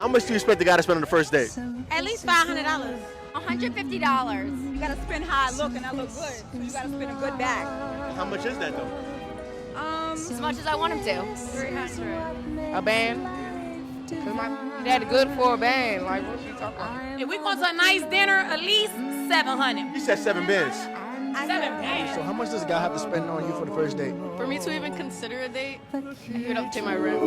How much do you expect the guy to spend on the first date? At least $500. $150. You gotta spend how I look and I look good. So you gotta spend a good bag. How much is that though? As much as I want him to. 300. A band? Cause my daddy good for a band. Like, what you talking about? If we go to a nice dinner, at least 700. He said 7 bins. 7 bands. So how much does a guy have to spend on you for the first date? For me to even consider a date, you would have to take my rent.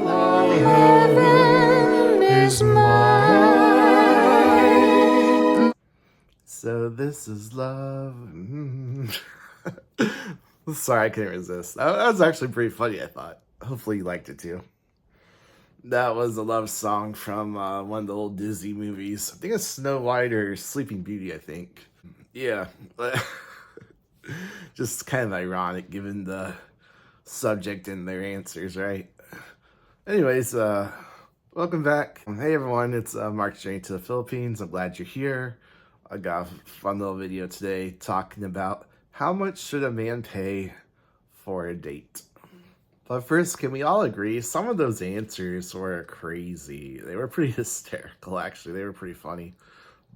So this is love. Sorry, I couldn't resist. That was actually pretty funny, I thought. Hopefully you liked it too. That was a love song from one of the old Disney movies. I think it's Snow White or Sleeping Beauty, I think. Yeah. Just kind of ironic given the subject and their answers, right? Anyways, welcome back. Hey everyone, it's Mark journey to the Philippines. I'm glad you're here. I got a fun little video today talking about how much should a man pay for a date. But first, can we all agree some of those answers were crazy? They were pretty hysterical, actually. They were pretty funny,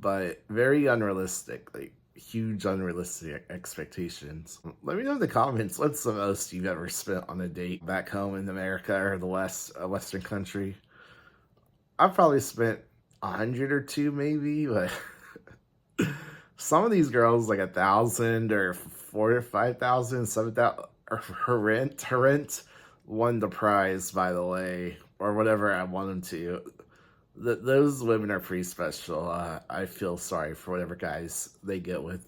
but very unrealistic, like huge unrealistic expectations. Let me know in the comments, what's the most you've ever spent on a date back home in America or the Western country? I've probably spent 100 or 2 maybe, but some of these girls like 1,000 or 4,000 or 5,000, 7,000, or her rent won the prize, by the way, or whatever I want them to. Those women are pretty special. I feel sorry for whatever guys they get with.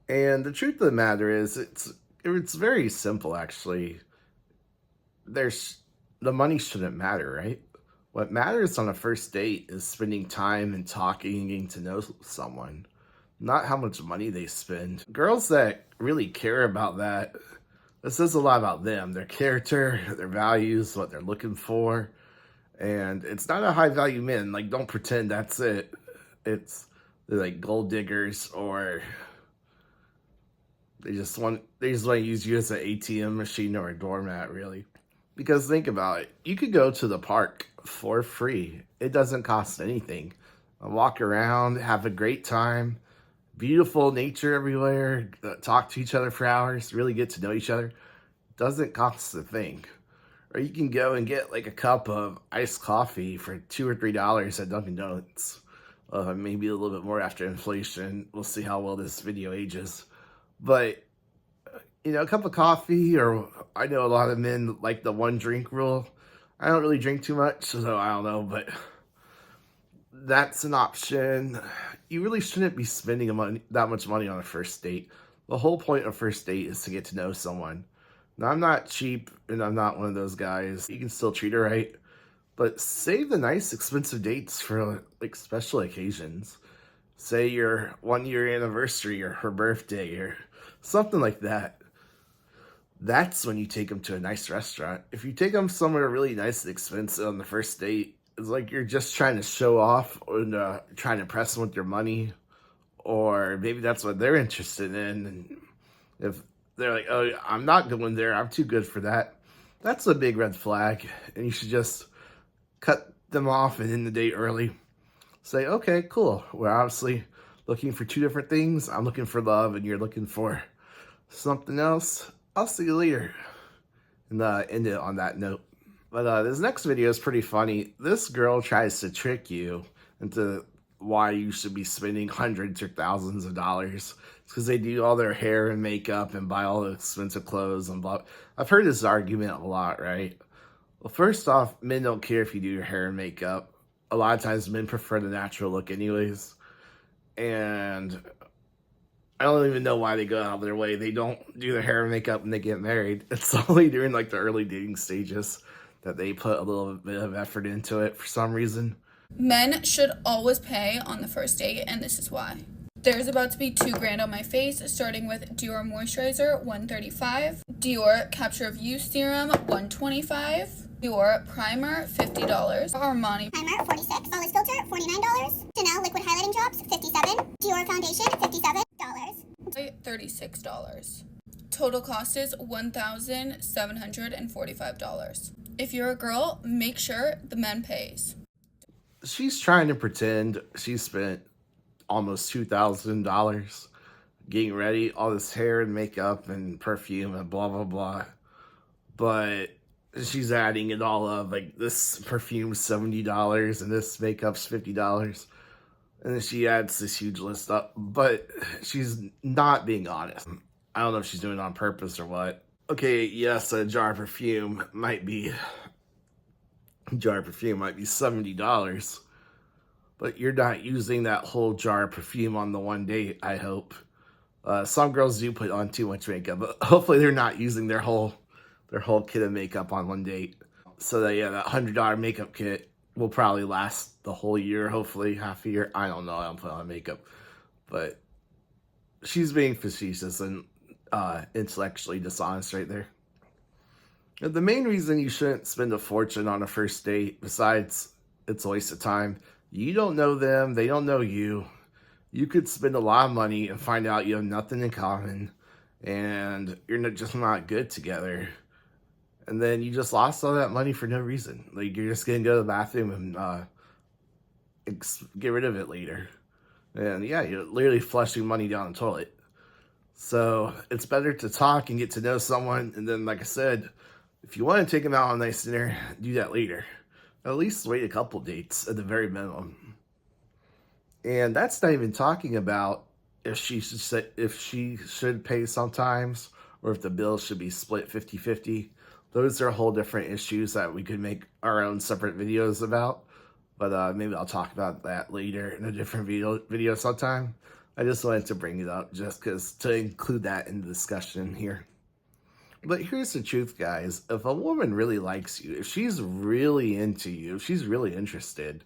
And the truth of the matter is, it's very simple, actually. The money shouldn't matter, right? What matters on a first date is spending time and talking and getting to know someone, not how much money they spend. Girls that really care about that, this says a lot about them, their character, their values, what they're looking for. And it's not a high value men. Like, don't pretend that's it. They're like gold diggers, or they just want to use you as an ATM machine or a doormat, really. Because think about it. You could go to the park for free. It doesn't cost anything. Walk around, have a great time. Beautiful nature everywhere. Talk to each other for hours. Really get to know each other. Doesn't cost a thing. Or you can go and get like a cup of iced coffee for $2 or $3 at Dunkin' Donuts. Maybe a little bit more after inflation. We'll see how well this video ages. But, you know, a cup of coffee, or I know a lot of men like the 1 drink rule. I don't really drink too much, so I don't know, but that's an option. You really shouldn't be spending that much money on a first date. The whole point of first date is to get to know someone. Now, I'm not cheap, and I'm not one of those guys. You can still treat her right, but save the nice, expensive dates for like special occasions. Say your 1-year anniversary or her birthday or something like that. That's when you take them to a nice restaurant. If you take them somewhere really nice and expensive on the first date, it's like you're just trying to show off and trying to impress them with your money. Or maybe that's what they're interested in. And if they're like, oh, I'm not going there, I'm too good for that, that's a big red flag. And you should just cut them off and end the date early. Say, okay, cool. We're obviously looking for 2 different things. I'm looking for love and you're looking for something else. I'll see you later. And end it on that note. But this next video is pretty funny. This girl tries to trick you into why you should be spending hundreds or thousands of dollars. It's because they do all their hair and makeup and buy all the expensive clothes and blah. I've heard this argument a lot, right? Well, first off, men don't care if you do your hair and makeup. A lot of times men prefer the natural look anyways. And I don't even know why they go out of their way. They don't do their hair and makeup when they get married. It's only during like the early dating stages that they put a little bit of effort into it for some reason. Men should always pay on the first date, and this is why. There's about to be $2,000 on my face, starting with Dior Moisturizer, $135, Dior Capture of Youth Serum, $125, Dior Primer, $50, Armani Primer, $46, Flawless Filter, $49, Chanel Liquid Highlighting Drops, $57, Dior Foundation, $57, $36. Total cost is $1,745. If you're a girl, make sure the man pays. She's trying to pretend she spent almost $2,000 getting ready, all this hair and makeup and perfume and blah, blah, blah. But she's adding it all up. Like, this perfume's $70 and this makeup's $50. And then she adds this huge list up. But she's not being honest. I don't know if she's doing it on purpose or what. Okay, yes, a jar of perfume might be $70. But you're not using that whole jar of perfume on the one date, I hope. Some girls do put on too much makeup, but hopefully they're not using their whole kit of makeup on one date. So that, yeah, that $100 makeup kit will probably last the whole year, hopefully half a year. I don't know, I don't put on makeup. But she's being facetious and intellectually dishonest right there. The main reason you shouldn't spend a fortune on a first date, besides it's a waste of time, you don't know them, they don't know you. You could spend a lot of money and find out you have nothing in common and you're just not good together. And then you just lost all that money for no reason. Like, you're just going to go to the bathroom and get rid of it later. And yeah, you're literally flushing money down the toilet. So it's better to talk and get to know someone. And then, like I said, if you want to take them out on a nice dinner, do that later. At least wait a couple dates at the very minimum. And that's not even talking about if she should pay sometimes, or if the bill should be split 50-50. Those are whole different issues that we could make our own separate videos about. But maybe I'll talk about that later in a different video sometime. I just wanted to bring it up just because to include that in the discussion here. But here's the truth, guys. If a woman really likes you, if she's really into you, if she's really interested,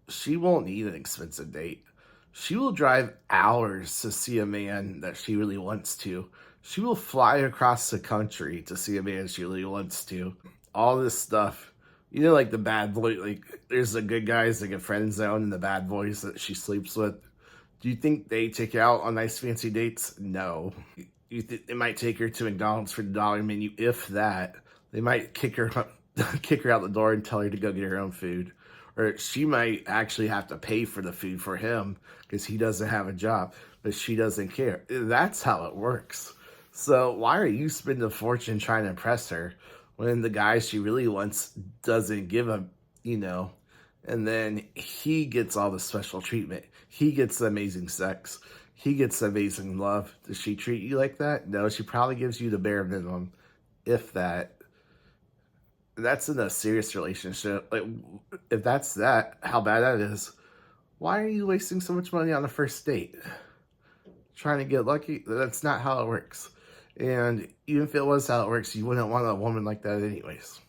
she won't need an expensive date. She will drive hours to see a man that she really wants to. She will fly across the country to see a man she really wants to. All this stuff. You know, like the bad boy, like there's the good guys, like a friend zone, and the bad boys that she sleeps with. Do you think they take her out on nice fancy dates? No. They might take her to McDonald's for the dollar menu, if that. They might kick her out the door and tell her to go get her own food. Or she might actually have to pay for the food for him because he doesn't have a job, but she doesn't care. That's how it works. So why are you spending a fortune trying to impress her when the guy she really wants doesn't give a, and then he gets all the special treatment. He gets the amazing sex. He gets the amazing love. Does she treat you like that? No, she probably gives you the bare minimum, if that. That's in a serious relationship. Like, if that's that, how bad that is, why are you wasting so much money on a first date? Trying to get lucky? That's not how it works. And even if it was how it works, you wouldn't want a woman like that anyways.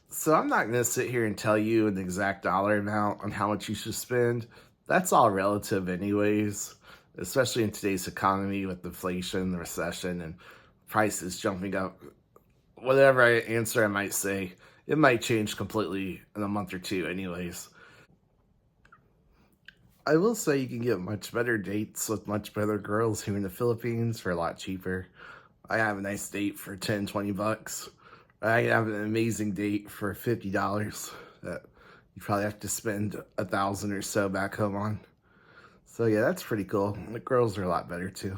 So I'm not going to sit here and tell you an exact dollar amount on how much you should spend. That's all relative anyways, especially in today's economy with inflation, the recession, and prices jumping up. Whatever answer I might say, it might change completely in a month or two anyways. I will say you can get much better dates with much better girls here in the Philippines for a lot cheaper. I have a nice date for $10, $20. I have an amazing date for $50 that you probably have to spend $1,000 or so back home on. So yeah, that's pretty cool. The girls are a lot better too.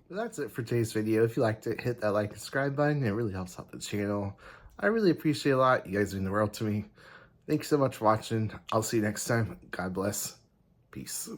But that's it for today's video. If you liked it, hit that like and subscribe button. It really helps out the channel. I really appreciate it a lot. You guys mean the world to me. Thanks so much for watching. I'll see you next time. God bless. Peace.